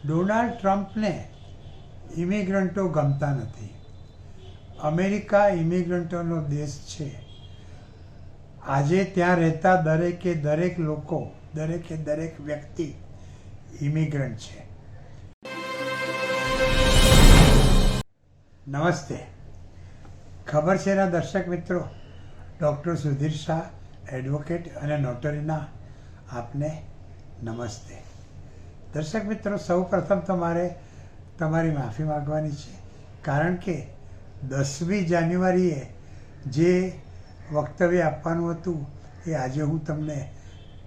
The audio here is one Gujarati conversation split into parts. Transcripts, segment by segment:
ડોનાલ્ડ ટ્રમ્પને ઇમિગ્રન્ટો ગમતા નથી. અમેરિકા ઇમિગ્રન્ટોનો દેશ છે. આજે ત્યાં રહેતા દરેક લોકો, દરેક વ્યક્તિ ઇમિગ્રન્ટ છે. નમસ્તે. ખબર છે ના દર્શક મિત્રો, ડૉક્ટર સુધીર શાહ, એડવોકેટ અને નોટરીના આપને નમસ્તે. દર્શક મિત્રો, સૌ પ્રથમ તમારી માફી માગવાની છે, કારણ કે 10મી જાન્યુઆરીએ જે વક્તવ્ય આપવાનું હતું એ આજે હું તમને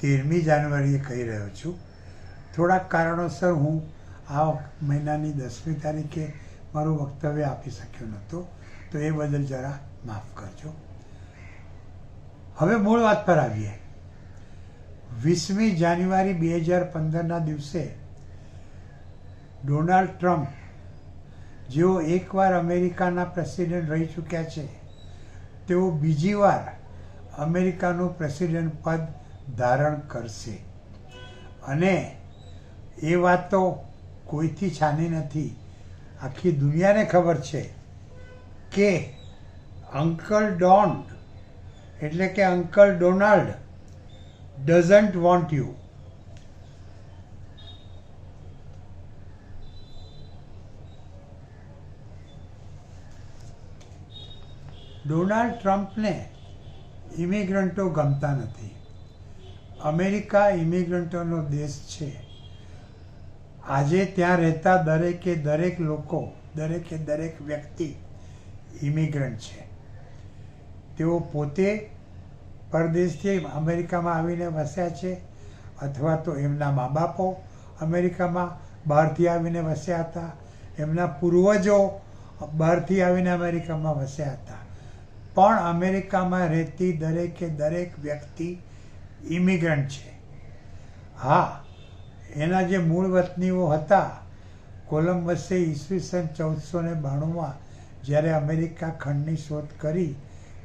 13મી જાન્યુઆરીએ કહી રહ્યો છું. થોડાક કારણોસર હું આ મહિનાની 10મી તારીખે મારું વક્તવ્ય આપી શક્યો નહોતો, તો એ બદલ જરા માફ કરજો. હવે મૂળ વાત પર આવીએ. 20મી જાન્યુઆરી 2015ના દિવસે ડોનાલ્ડ ટ્રમ્પ, જેઓ એકવાર અમેરિકાના પ્રેસિડેન્ટ રહી ચૂક્યા છે, તેઓ બીજી વાર અમેરિકાનું પ્રેસિડેન્ટ પદ ધારણ કરશે. અને એ વાત તો કોઈથી છાની નથી. આખી દુનિયાને ખબર છે કે અંકલ ડોન એટલે કે uncle Donald doesn't want you. Donald ટ્રમ્પને ઇમિગ્રન્ટો ગમતા નથી. અમેરિકા ઇમિગ્રન્ટોનો દેશ છે. આજે ત્યાં રહેતા દરેક લોકો, દરેક વ્યક્તિ ઇમિગ્રન્ટ છે. તેઓ પોતે પરદેશથી અમેરિકામાં આવીને વસ્યા છે, અથવા તો એમના મા બાપો અમેરિકામાં બહારથી આવીને વસ્યા હતા, એમના પૂર્વજો બહારથી આવીને અમેરિકામાં વસ્યા હતા. પણ અમેરિકામાં રહેતી દરેક વ્યક્તિ ઇમિગ્રન્ટ છે. હા, એના જે મૂળ વતનીઓ હતા, કોલંબસે ઈસવીસન 1492માં જ્યારે અમેરિકા ખંડની શોધ કરી,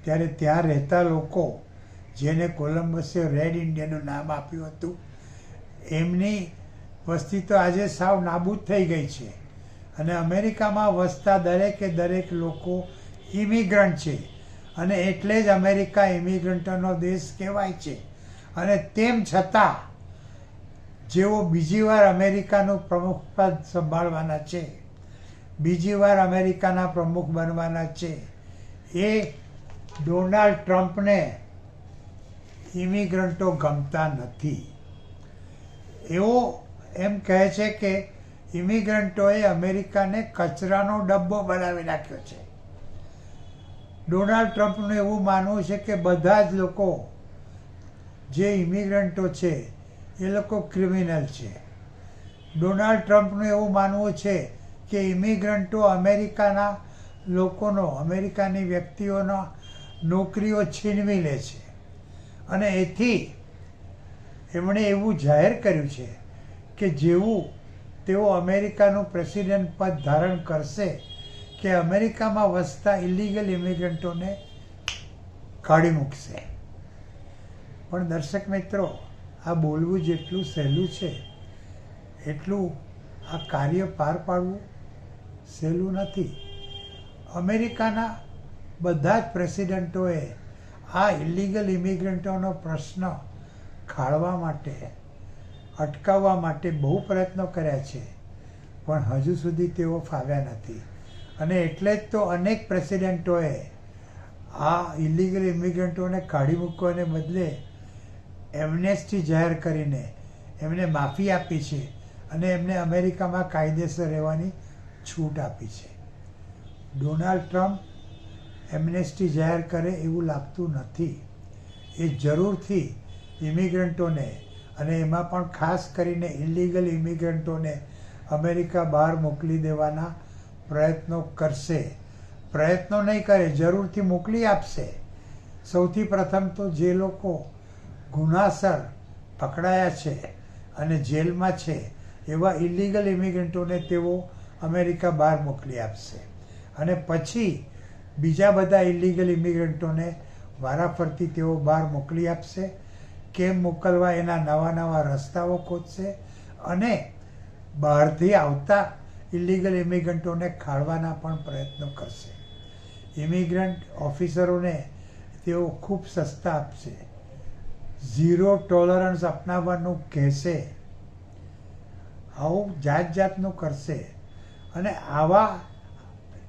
ત્યારે ત્યાં રહેતા લોકો, જેને કોલંબસે રેડ ઇન્ડિયનનું નામ આપ્યું હતું, એમની વસ્તી તો આજે સાવ નાબૂદ થઈ ગઈ છે. અને અમેરિકામાં વસતા દરેક લોકો ઇમિગ્રન્ટ છે. અને એટલે જ અમેરિકા ઇમિગ્રન્ટોનો દેશ કહેવાય છે. અને તેમ છતાં જેઓ બીજી વાર અમેરિકાનું પ્રમુખ પદ સંભાળવાના છે, બીજી વાર અમેરિકાના પ્રમુખ બનવાના છે, એ ડોનાલ્ડ ટ્રમ્પને ઇમિગ્રન્ટો ગમતા નથી. એવો એમ કહે છે કે ઇમિગ્રન્ટોએ અમેરિકાને કચરાનો ડબ્બો બનાવી નાખ્યો છે. ડોનાલ્ડ ટ્રમ્પનું એવું માનવું છે કે બધા જ લોકો જે ઇમિગ્રન્ટો છે એ લોકો ક્રિમિનલ છે. ડોનાલ્ડ ટ્રમ્પનું એવું માનવું છે કે ઇમિગ્રન્ટો અમેરિકાના લોકોનો, અમેરિકાની વ્યક્તિઓનો નોકરીઓ છીનવી લે છે. અને એથી એમણે એવું જાહેર કર્યું છે કે જેવું તેઓ અમેરિકાનું પ્રેસિડેન્ટ પદ ધારણ કરશે કે અમેરિકામાં વસતા ઇલીગલ ઇમિગ્રન્ટોને કાઢી મૂકશે. પણ દર્શક મિત્રો, આ બોલવું જેટલું સહેલું છે, એટલું આ કાર્ય પાર પાડવું સહેલું નથી. અમેરિકાના બધા જ પ્રેસિડેન્ટોએ આ ઇલીગલ ઇમિગ્રન્ટોનો પ્રશ્ન ખાળવા માટે, અટકાવવા માટે બહુ પ્રયત્નો કર્યા છે, પણ હજુ સુધી તેઓ ફાવ્યા નથી. અને એટલે જ તો અનેક પ્રેસિડેન્ટોએ આ ઇલીગલ ઇમિગ્રન્ટોને કાઢી મૂકવાને બદલે એમનેસ્ટી જાહેર કરીને એમને માફી આપી છે અને એમને અમેરિકામાં કાયદેસર રહેવાની છૂટ આપી છે. ડોનાલ્ડ ટ્રમ્પ એમનેસ્ટી જાહેર કરે એવું લાગતું નથી. એ જરૂરથી ઇમિગ્રન્ટોને, અને એમાં પણ ખાસ કરીને ઇલીગલ ઇમિગ્રન્ટોને અમેરિકા બહાર મોકલી દેવાના પ્રયત્નો કરશે. પ્રયત્નો નહીં કરે, જરૂરથી મોકલી આપશે. સૌથી પ્રથમ તો જે લોકો ગુનાસર પકડાયા છે અને જેલમાં છે, એવા ઇલીગલ ઇમિગ્રન્ટોને તેઓ અમેરિકા બહાર મોકલી આપશે. અને પછી બીજા બધા ઇલીગલ ઇમિગ્રન્ટોને વારાફરતી તેઓ બહાર મોકલી આપશે. કેમ મોકલવા એના નવા રસ્તાઓ ખોજશે. અને બહારથી આવતા ઇલીગલ ઇમિગ્રન્ટોને ખાળવાના પણ પ્રયત્નો કરશે. ઇમિગ્રન્ટ ઓફિસરોને તેઓ ખૂબ સસ્તા આપશે, ઝીરો ટોલરન્સ અપનાવવાનું કહેશે, આવું જાત જાતનું કરશે. અને આવા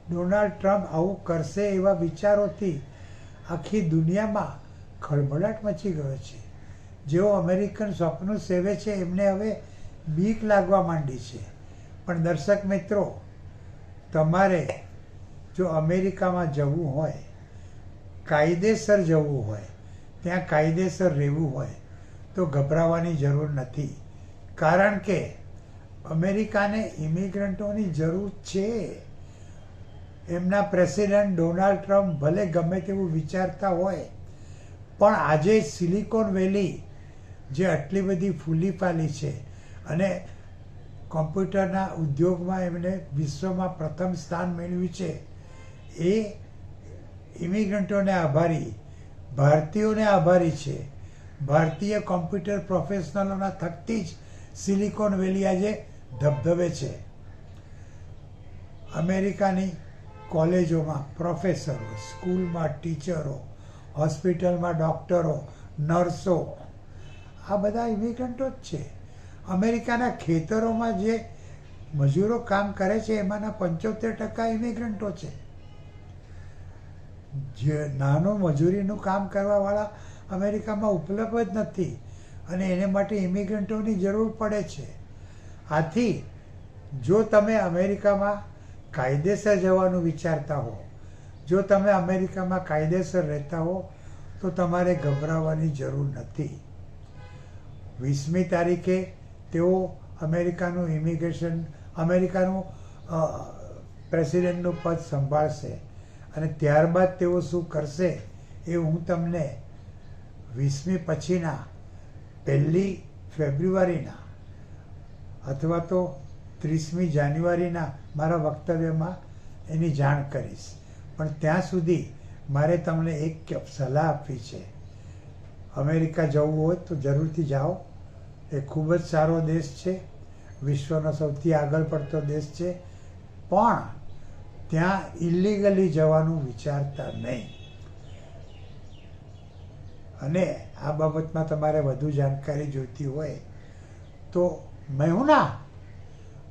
ડોનાલ્ડ ટ્રમ્પ આવું કરશે એવા વિચારોથી આખી દુનિયામાં ખળભળાટ મચી ગયો છે. જેઓ અમેરિકન સ્વપ્ન સેવે છે એમને હવે બીક લાગવા માંડી છે. પણ દર્શક મિત્રો, તમારે જો અમેરિકામાં જવું હોય, કાયદેસર જવું હોય, ત્યાં કાયદેસર રહેવું હોય તો ગભરાવાની જરૂર નથી. કારણ કે અમેરિકાને ઇમિગ્રન્ટોની જરૂર છે. એમના પ્રેસિડેન્ટ ડોનાલ્ડ ટ્રમ્પ ભલે ગમે તેવું વિચારતા હોય, પણ આજે સિલિકોન વેલી જે આટલી બધી ફૂલી ફાલી છે અને કોમ્પ્યુટરના ઉદ્યોગમાં એમણે વિશ્વમાં પ્રથમ સ્થાન મેળવ્યું છે, એ ઇમિગ્રન્ટોને આભારી, ભારતીયોને આભારી છે. ભારતીય કોમ્પ્યુટર પ્રોફેશનલોના થકથી જ સિલિકોન વેલી આજે ધબધબે છે. અમેરિકાની કોલેજોમાં પ્રોફેસરો, સ્કૂલમાં ટીચરો, હોસ્પિટલમાં ડૉક્ટરો, નર્સો, આ બધા ઇમિગ્રન્ટો જ છે. અમેરિકાના ખેતરોમાં જે મજૂરો કામ કરે છે એમાંના 75% ઇમિગ્રન્ટો છે. જે નાનું મજૂરીનું કામ કરવાવાળા અમેરિકામાં ઉપલબ્ધ જ નથી અને એને માટે ઇમિગ્રન્ટોની જરૂર પડે છે. આથી જો તમે અમેરિકામાં કાયદેસર જવાનું વિચારતા હો, જો તમે અમેરિકામાં કાયદેસર રહેતા હો તો તમારે ગભરાવાની જરૂર નથી. 20મી તારીખે તેઓ અમેરિકાનું ઇમિગ્રેશન, અમેરિકાનું પ્રેસિડેન્ટનું પદ સંભાળશે અને ત્યારબાદ તેઓ શું કરશે એ હું તમને 20મી પછીના 1 ફેબ્રુઆરીના અથવા તો 30મી જાન્યુઆરીના મારા વક્તવ્યમાં એની જાણ કરીશ. પણ ત્યાં સુધી મારે તમને એક સલાહ આપવી છે. અમેરિકા જવું હોય તો જરૂરથી જાઓ. એ ખૂબ જ સારો દેશ છે, વિશ્વનો સૌથી આગળ પડતો દેશ છે. પણ ત્યાં ઇલીગલી જવાનું વિચારતા નહીં. અને આ બાબતમાં તમારે વધુ જાણકારી જોઈતી હોય તો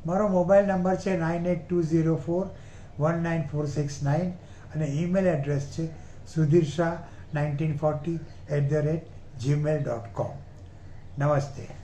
મારો મોબાઈલ નંબર છે 9820419469 અને ઈમેલ એડ્રેસ છે sudhirshah1940@gmail.com. નમસ્તે.